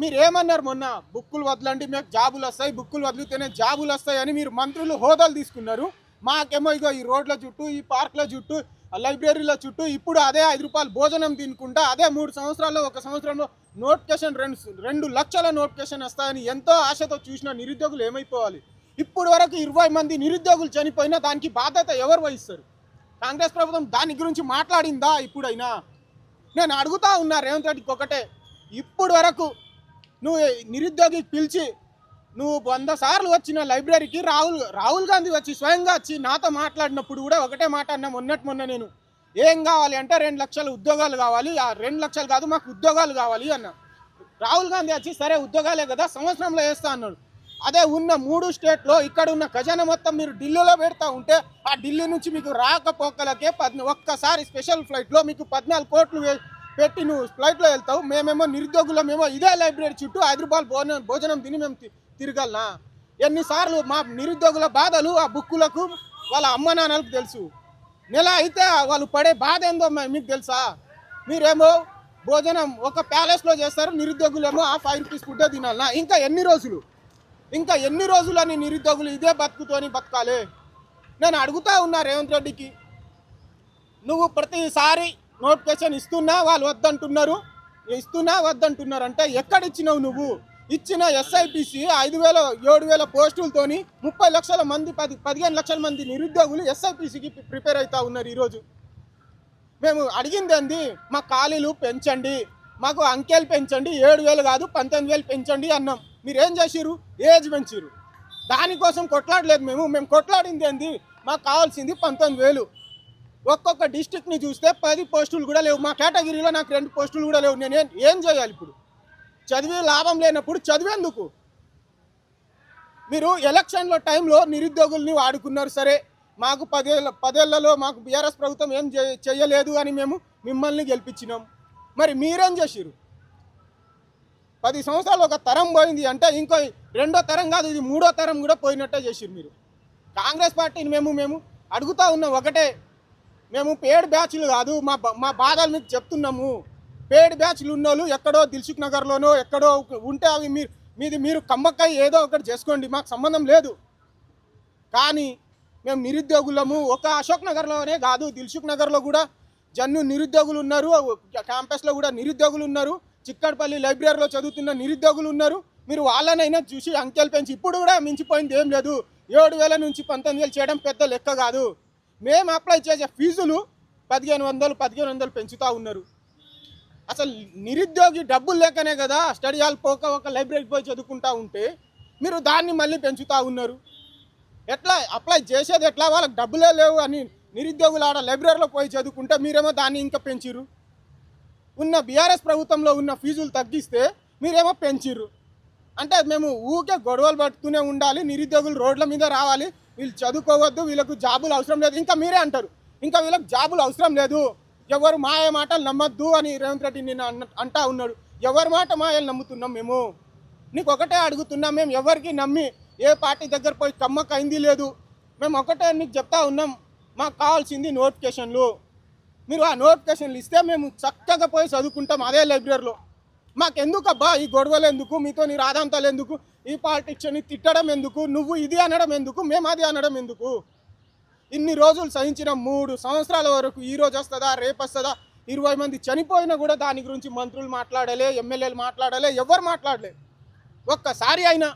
మీరు ఏమన్నారు మొన్న? బుక్కులు వదలండి, మీకు జాబులు వస్తాయి, బుక్కులు వదిలితేనే జాబులు వస్తాయి అని మీరు మంత్రులు హోదాలు తీసుకున్నారు. మాకేమో ఇగో ఈ రోడ్ల చుట్టూ, ఈ పార్కుల చుట్టూ, లైబ్రరీల చుట్టూ ఇప్పుడు అదే 5 రూపాయలు భోజనం తినుకుంటా అదే 3 సంవత్సరాల్లో, ఒక సంవత్సరంలో నోటిఫికేషన్ 2 లక్షల నోటిఫికేషన్ వస్తాయని ఎంతో ఆశతో చూసిన నిరుద్యోగులు ఏమైపోవాలి? ఇప్పుడు వరకు 20 మంది నిరుద్యోగులు చనిపోయినా దానికి బాధ్యత ఎవరు వహిస్తారు? కాంగ్రెస్ ప్రభుత్వం దాని గురించి మాట్లాడిందా ఇప్పుడైనా? నేను అడుగుతా ఉన్నా రేవంత్ రెడ్డికి ఒకటే, ఇప్పుడు వరకు నువ్వు నిరుద్యోగి పిలిచి నువ్వు 100 సార్లు వచ్చిన లైబ్రరీకి రాహుల్ గాంధీ వచ్చి స్వయంగా వచ్చి నాతో మాట్లాడినప్పుడు కూడా ఒకటే మాట అన్నా. మొన్న నేను ఏం కావాలి అంటే 2 లక్షల ఉద్యోగాలు కావాలి, ఆ 2 లక్షలు కాదు మాకు ఉద్యోగాలు కావాలి అన్న. రాహుల్ గాంధీ వచ్చి సరే ఉద్యోగాలే కదా సంవత్సరంలో వేస్తా అన్నాడు. అదే ఉన్న 3 స్టేట్లో ఇక్కడ ఉన్న ఖజానా మొత్తం మీరు ఢిల్లీలో పెడతా ఉంటే ఆ ఢిల్లీ నుంచి మీకు రాకపోకలకే ఒక్కసారి స్పెషల్ ఫ్లైట్లో మీకు 14 కోట్లు పెట్టి నువ్వు ఫ్లైట్లో వెళ్తావు. మేమేమో నిరుద్యోగులమేమో ఇదే లైబ్రరీ చుట్టూ 5 రూపాయలు భోజనం తిని మేము తిరగలనా? ఎన్నిసార్లు మా నిరుద్యోగుల బాధలు ఆ బుక్కులకు వాళ్ళ అమ్మ నాన్నలకు తెలుసు. నెల అయితే వాళ్ళు పడే బాధ ఏందో మీకు తెలుసా? మీరేమో భోజనం ఒక ప్యాలెస్లో చేస్తారు, నిరుద్యోగులేమో ఆ 5 రూపీస్ ఫుడ్డే తినాలనా? ఇంకా ఎన్ని రోజులు అని నిరుద్యోగులు ఇదే బతుకుతోని బతకాలి? నేను అడుగుతా ఉన్నా రేవంత్ రెడ్డికి, నువ్వు ప్రతిసారి నోటిఫికేషన్ ఇస్తున్నా వాళ్ళు వద్దంటున్నారు అంటే ఎక్కడిచ్చినావు నువ్వు? ఇచ్చిన SIPC 5,000-7,000 పోస్టులతోని 30 లక్షల మంది 15 లక్షల మంది నిరుద్యోగులు SIPCకి ప్రిపేర్ అవుతా ఉన్నారు. ఈరోజు మేము అడిగింది ఏంది? మా ఖాళీలు పెంచండి, మాకు అంకెలు పెంచండి, 7,000 కాదు 19,000 పెంచండి అన్నాం. మీరేం చేసిరు? ఏజ్ పెంచిరు. దానికోసం కొట్లాడలేదు మేము కొట్లాడింది ఏంది? మాకు కావాల్సింది 19,000. ఒక్కొక్క డిస్ట్రిక్ట్ని చూస్తే 10 పోస్టులు కూడా లేవు. మా కేటగిరీలో నాకు 2 పోస్టులు కూడా లేవు. నేను ఏం చేయాలి ఇప్పుడు? చదివి లాభం లేనప్పుడు చదివేందుకు? మీరు ఎలక్షన్ల టైంలో నిరుద్యోగుల్ని వాడుకున్నారు. సరే, మాకు 10 ఏళ్లలో మాకు బీఆర్ఎస్ ప్రభుత్వం ఏం చేయలేదు అని మేము మిమ్మల్ని గెలిపించినాం. మరి మీరేం చేసిరు? 10 సంవత్సరాలు ఒక తరం పోయింది అంటే ఇంకో 2వ తరం కాదు, ఇది 3వ తరం కూడా పోయినట్టే చేసిరు మీరు. కాంగ్రెస్ పార్టీని మేము అడుగుతా ఉన్నాం ఒకటే, మేము పేడ్ బ్యాచ్లు కాదు, మా బాధలు మీకు చెప్తున్నాము. పేడ్ బ్యాచ్లు ఉన్నోళ్ళు ఎక్కడో దిల్సుఖ్ నగర్లోనో ఎక్కడో ఉంటే అవి మీది మీరు కమ్మక్కై ఏదో ఒకటి చేసుకోండి, మాకు సంబంధం లేదు. కానీ మేము నిరుద్యోగులము. ఒక అశోక్ నగర్లోనే కాదు, దిల్సుఖ్ నగర్లో కూడా జన్ను నిరుద్యోగులు ఉన్నారు, క్యాంపస్లో కూడా నిరుద్యోగులు ఉన్నారు, చిక్కడపల్లి లైబ్రరీలో చదువుతున్న నిరుద్యోగులు ఉన్నారు. మీరు వాళ్ళనైనా చూసి అంకెలు పెంచి, ఇప్పుడు కూడా మించిపోయింది ఏం లేదు. 7,000 నుంచి 19,000 చేయడం పెద్ద లెక్క కాదు. మేము అప్లై చేసే ఫీజులు 1,500 పెంచుతూ ఉన్నారు. అసలు నిరుద్యోగి డబ్బులు లేకనే కదా స్టడీ హాల్ పోక ఒక లైబ్రరీకి పోయి చదువుకుంటా ఉంటే మీరు దాన్ని మళ్ళీ పెంచుతూ ఉన్నారు. ఎట్లా అప్లై చేసేది ఎట్లా? వాళ్ళకి డబ్బులే లేవు అని నిరుద్యోగులు ఆడ లైబ్రరీలో పోయి చదువుకుంటే మీరేమో దాన్ని ఇంకా పెంచిర్రు. ఉన్న బీఆర్ఎస్ ప్రభుత్వంలో ఉన్న ఫీజులు తగ్గిస్తే మీరేమో పెంచిర్రు. అంటే మేము ఊకే గొడవలు పట్టుతూనే ఉండాలి, నిరుద్యోగులు రోడ్ల మీద రావాలి, వీళ్ళు చదువుకోవద్దు, వీళ్ళకు జాబులు అవసరం లేదు. ఇంకా మీరే అంటారు ఇంకా వీళ్ళకి జాబులు అవసరం లేదు, ఎవరు మాయ మాటలు నమ్మద్దు అని రేవంత్ రెడ్డి నిన్న అంటా ఉన్నాడు. ఎవరి మాట మాయలు నమ్ముతున్నాం మేము? నీకు ఒకటే అడుగుతున్నాం, మేము ఎవరికి నమ్మి ఏ పార్టీ దగ్గర పోయి కమ్మక అయింది లేదు. మేము ఒకటే నీకు చెప్తా ఉన్నాం, మాకు కావాల్సింది నోటిఫికేషన్లు. మీరు ఆ నోటిఫికేషన్లు ఇస్తే మేము చక్కగా పోయి చదువుకుంటాం అదే లైబ్రరీలో. మాకెందుకు అబ్బా ఈ గొడవలు ఎందుకు, మీతో నీ రాధాంతాలు ఎందుకు, ఈ పాలిటిక్స్ని తిట్టడం ఎందుకు, నువ్వు ఇది అనడం ఎందుకు, మేము అది అనడం ఎందుకు? ఇన్ని రోజులు సహించిన 3 సంవత్సరాల వరకు ఈ రోజు వస్తుందా రేపు వస్తుందా? 20 మంది చనిపోయినా కూడా దాని గురించి మంత్రులు మాట్లాడలే, ఎమ్మెల్యేలు మాట్లాడలే, ఎవరు మాట్లాడలే. ఒక్కసారి అయినా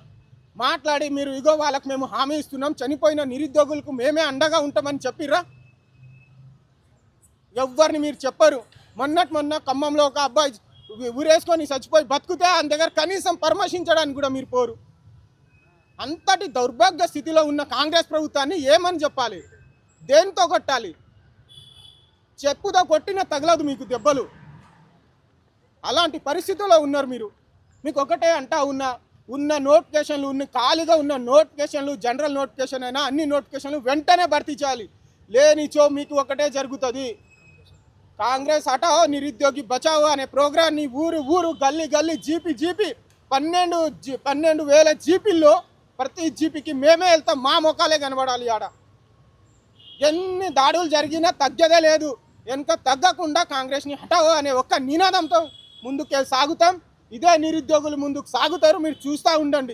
మాట్లాడి మీరు ఇగో వాళ్ళకి మేము హామీ ఇస్తున్నాం, చనిపోయిన నిరుద్యోగులకు మేమే అండగా ఉంటామని చెప్పిర్రా? ఎవరిని మీరు చెప్పరు. మొన్న ఖమ్మంలో ఒక అబ్బాయి ఊరేసుకొని చచ్చిపోయి బతుకుతే ఆయన దగ్గర కనీసం పరామర్శించడానికి కూడా మీరు పోరు. అంతటి దౌర్భాగ్య స్థితిలో ఉన్న కాంగ్రెస్ ప్రభుత్వాన్ని ఏమని చెప్పాలి? దేనితో కొట్టాలి? చెప్పుతో కొట్టినా తగలదు మీకు దెబ్బలు. అలాంటి పరిస్థితుల్లో ఉన్నారు మీరు. మీకు ఒకటే అంటా ఉన్న నోటిఫికేషన్లు, ఖాళీగా ఉన్న నోటిఫికేషన్లు, జనరల్ నోటిఫికేషన్ అయినా అన్ని నోటిఫికేషన్లు వెంటనే భర్తీ చేయాలి. లేనిచో మీకు ఒకటే జరుగుతుంది. కాంగ్రెస్ హటావో నిరుద్యోగి బచావో అనే ప్రోగ్రాన్ని ఊరు గల్లీ జీపీ 12,000 జీపీల్లో ప్రతి జీపీకి మేమే వెళ్తాం, మా మొక్కలే కనబడాలి. ఆడ ఎన్ని దాడులు జరిగినా తగ్గదే లేదు. వెనక తగ్గకుండా కాంగ్రెస్ని హటావో అనే ఒక్క నినాదంతో ముందుకు సాగుతాం. ఇదే నిరుద్యోగులు ముందుకు సాగుతారు, మీరు చూస్తూ ఉండండి.